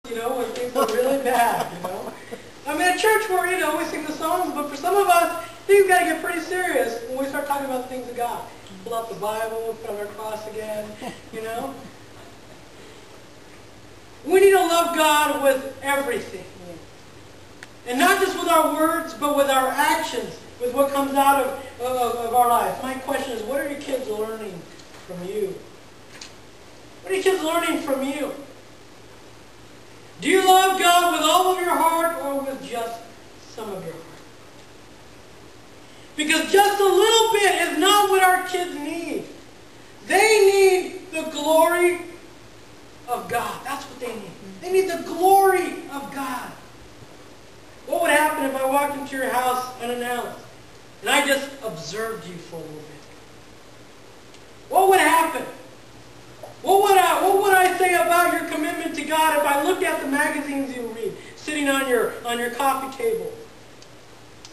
you know, when things are really bad, you know. I mean, at church where, you know, we sing the songs, but for some of us, things got to get pretty serious when we start talking about the things of God. Pull out the Bible, put on our cross again, you know. We need to love God with everything. And not just with our words, but with our actions, with what comes out of our life. My question is, what are your kids learning from you? What are your kids learning from you? Do you love God with all of your heart or with just some of your heart? Because just a little bit is not what our kids need. They need the glory of God. That's what they need. They need the glory of God. What would happen if I walked into your house unannounced and I just observed you for a little bit? What would happen? What would I say about your commitment to God if I looked at the magazines you read sitting on your coffee table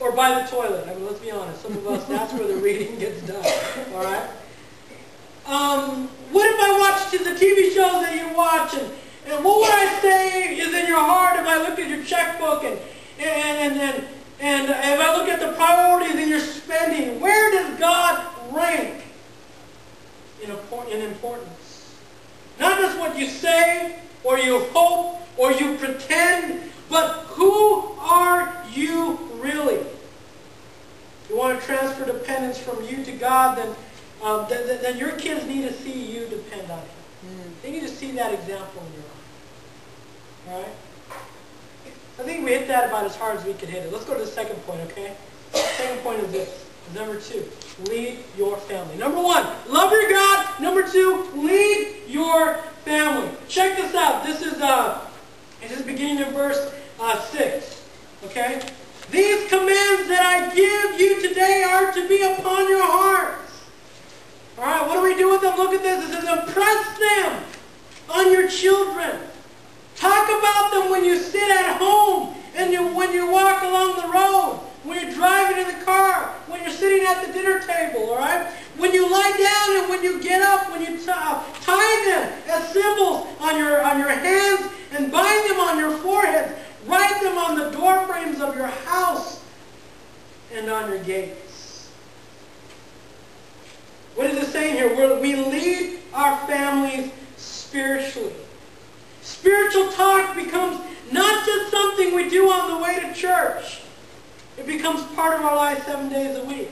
or by the toilet? I mean, let's be honest. Some of us, that's where the reading gets done. All right? What if I watched the TV shows that you watch, and what would I say is in your heart if I looked at your checkbook and if I look at the priorities in your spending? Where does God rank in importance? Not just what you say, or you hope, or you pretend, but who are you really? If you want to transfer dependence from you to God, then your kids need to see you depend on Him. They need to see that example in your life. All right? I think we hit that about as hard as we could hit it. Let's go to the second point, okay? The second point is this. Number 2, lead your family. Number 1, love your God. Number 2, lead your family. Check this out. This is beginning in verse 6. Okay? These commands that I give you today are to be upon your hearts. Alright, what do we do with them? Look at this. It says, impress them on your children. Talk about them when you sit at home and when you walk along the road, when you're driving in the car, when you're sitting at the dinner table, all right? When you lie down and when you get up, when you tie them as symbols on your hands and bind them on your foreheads. Write them on the door frames of your house and on your gates. What is it saying here? We lead our families spiritually. Spiritual talk becomes not just something we do on the way to church. It becomes part of our life 7 days a week.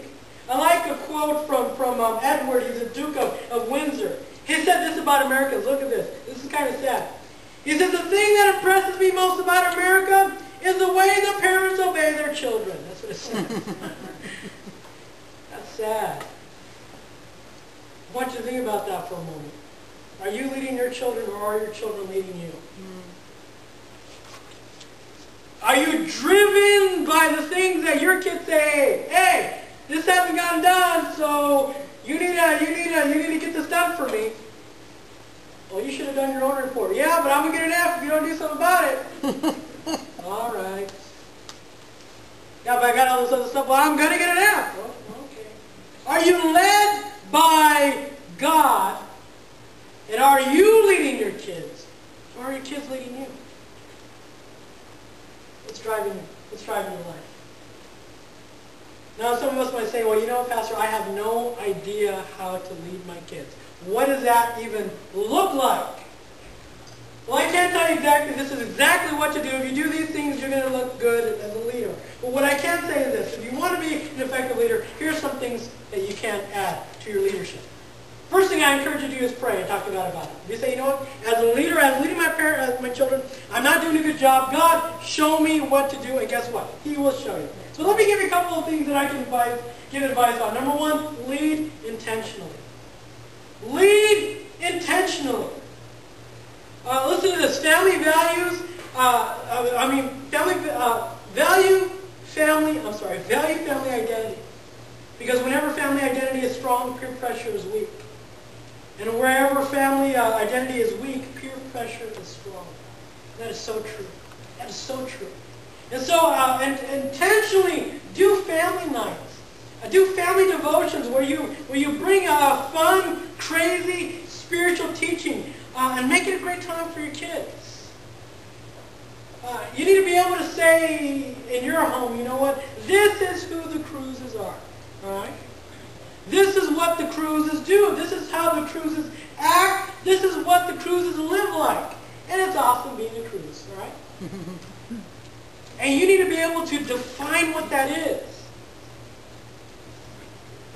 I like a quote from Edward. He's the Duke of Windsor. He said this about Americans. Look at this. This is kind of sad. He says, the thing that impresses me most about America is the way the parents obey their children. That's what it says. That's sad. I want you to think about that for a moment. Are you leading your children, or are your children leading you? Are you driven by the things that your kids say, hey, this hasn't gotten done, so you need to get this done for me? Well, you should have done your own report. Yeah, but I'm going to get an F if you don't do something about it. All right. Yeah, but I got all this other stuff. Well, I'm going to get an F. Oh, okay. Are you led by God? And are you leading your kids? Or are your kids leading you? What's driving your life? Now, some of us might say, well, you know, Pastor, I have no idea how to lead my kids. What does that even look like? Well, I can't tell you exactly, this is exactly what to do. If you do these things, you're going to look good as a leader. But what I can say is this. If you want to be an effective leader, here's some things that you can add to your leadership. First thing I encourage you to do is pray and talk to God about it. If you say, you know what, as a leader, as leading my children, I'm not doing a good job. God, show me what to do, and guess what? He will show you. So let me give you a couple of things that I can give advice on. Number 1, lead intentionally. Lead intentionally. Listen to this. Family values. Value family identity. Because whenever family identity is strong, peer pressure is weak. And wherever family identity is weak, peer pressure is strong. That is so true. That is so true. And so intentionally do family nights. Do family devotions where you bring a fun, crazy, spiritual teaching and make it a great time for your kids. You need to be able to say in your home, you know what? This is who the Cruzes are. All right? This is what the Cruzes do. This is how the Cruzes act. This is what the Cruzes live like. And it's awesome being a Cruz, all right? And you need to be able to define what that is.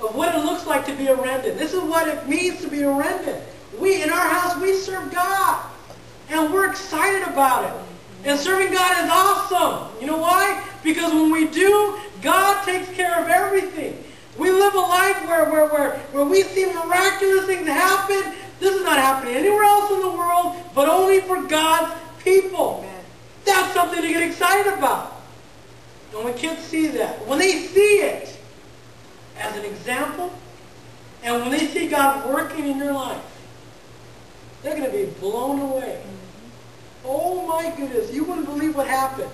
Of what it looks like to be a Rendon. This is what it means to be a Rendon. In our house, we serve God. And we're excited about it. And serving God is awesome. You know why? Because when we do, God takes care of everything. We live a life where we see miraculous things happen. This is not happening anywhere else in the world, but only for God's people. Man, that's something to get excited about. And when kids see that, when they see it as an example, and when they see God working in your life, they're going to be blown away. Oh my goodness, you wouldn't believe what happened.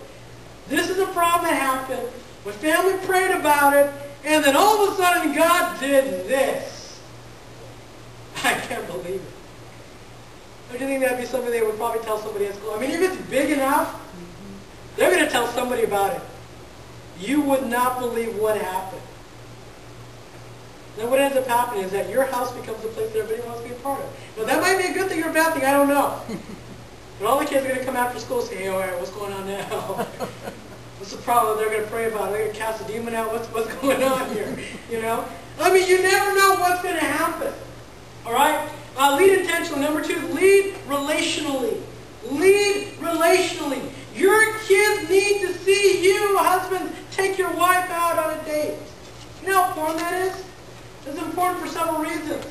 This is a problem that happened. My family prayed about it, and then all of a sudden God did this. I can't believe it. Don't you think that'd be something they would probably tell somebody at school? I mean, if it's big enough, they're going to tell somebody about it. You would not believe what happened. Then what ends up happening is that your house becomes a place that everybody wants to be a part of. Now that might be a good thing or a bad thing, I don't know. But all the kids are going to come after school and say, hey, all right, what's going on now? What's the problem? They're going to pray about it. They're going to cast a demon out. What's going on here? You know? I mean, you never know what's going to happen. All right? Lead intentionally. Number 2, lead relationally. Lead relationally. Your kids need to see you, husbands, take your wife out on a date. You know how important that is? It's important for several reasons.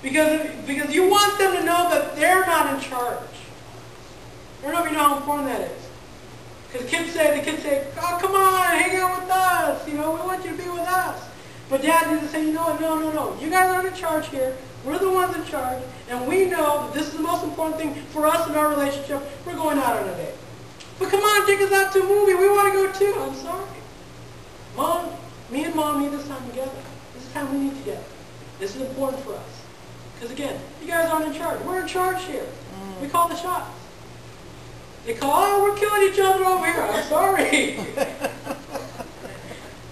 Because you want them to know that they're not in charge. I don't know if you know how important that is. Because the kids say, oh, come on, hang out with us. You know, we want you to be with us. But Dad needs to say, you know what, no. You guys aren't in charge here. We're the ones in charge. And we know that this is the most important thing for us in our relationship. We're going out on a date. But come on, take us out to a movie. We want to go too. I'm sorry. Mom, me and Mom need this time together. This is time we need together. This is important for us. Because again, you guys aren't in charge. We're in charge here. We call the shots. They call, oh, we're killing each other over here. I'm sorry.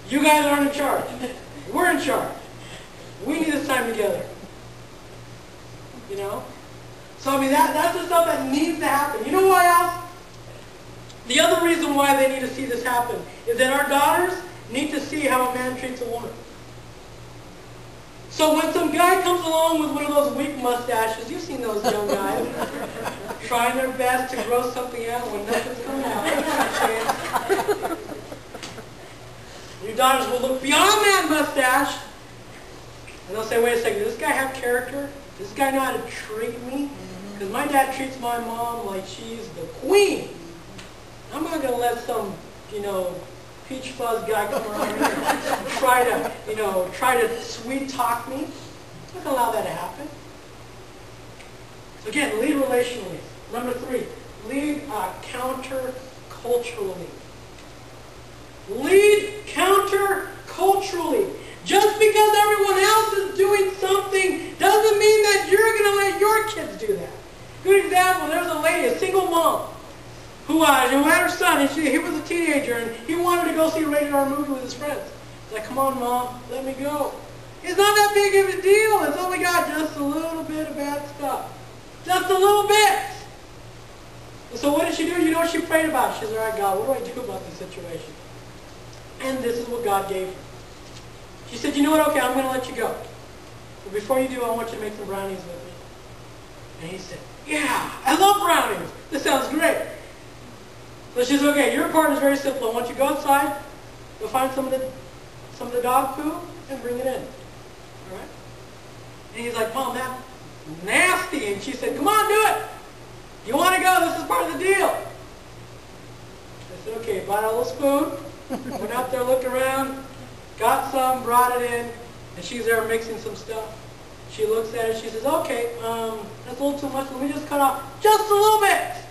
You guys aren't in charge. We're in charge. We need this time together. You know? So, I mean, that's the stuff that needs to happen. You know why else? The other reason why they need to see this happen is that our daughters need to see how a man treats a woman. So when some guy comes along with one of those weak mustaches, you've seen those young guys, trying their best to grow something out when nothing's coming out. Your daughters will look beyond that mustache, and they'll say, wait a second, does this guy have character? Does this guy know how to treat me? Because my dad treats my mom like she's the queen. I'm not going to let some, peach fuzz guy come around here and try to sweet talk me. I'm not going to allow that to happen. So again, lead relationally. Number 3, lead counter-culturally. Lead counter-culturally. Just because everyone else is doing something doesn't mean that you're going to let your kids do that. Good example, there's a lady, a single mom, who had her son, and he was a teenager, and he wanted to go see a rated R movie with his friends. He's like, come on, Mom, let me go. It's not that big of a deal. It's only got just a little bit of bad stuff. Just a little bit. And so what did she do? You know what she prayed about? She said, all right, God, what do I do about this situation? And this is what God gave her. She said, you know what? Okay, I'm going to let you go. But before you do, I want you to make some brownies with me. And he said, yeah, I love brownies. This sounds great. So she says, okay, your part is very simple. I want you to go outside, go find some of the dog poo, and bring it in. All right? And he's like, Mom, that's nasty. And she said, come on, do it. You want to go? This is part of the deal. I said, okay, bought a little spoon, went out there, looked around, got some, brought it in, and she's there mixing some stuff. She looks at it, she says, okay, that's a little too much. Let me just cut off just a little bit.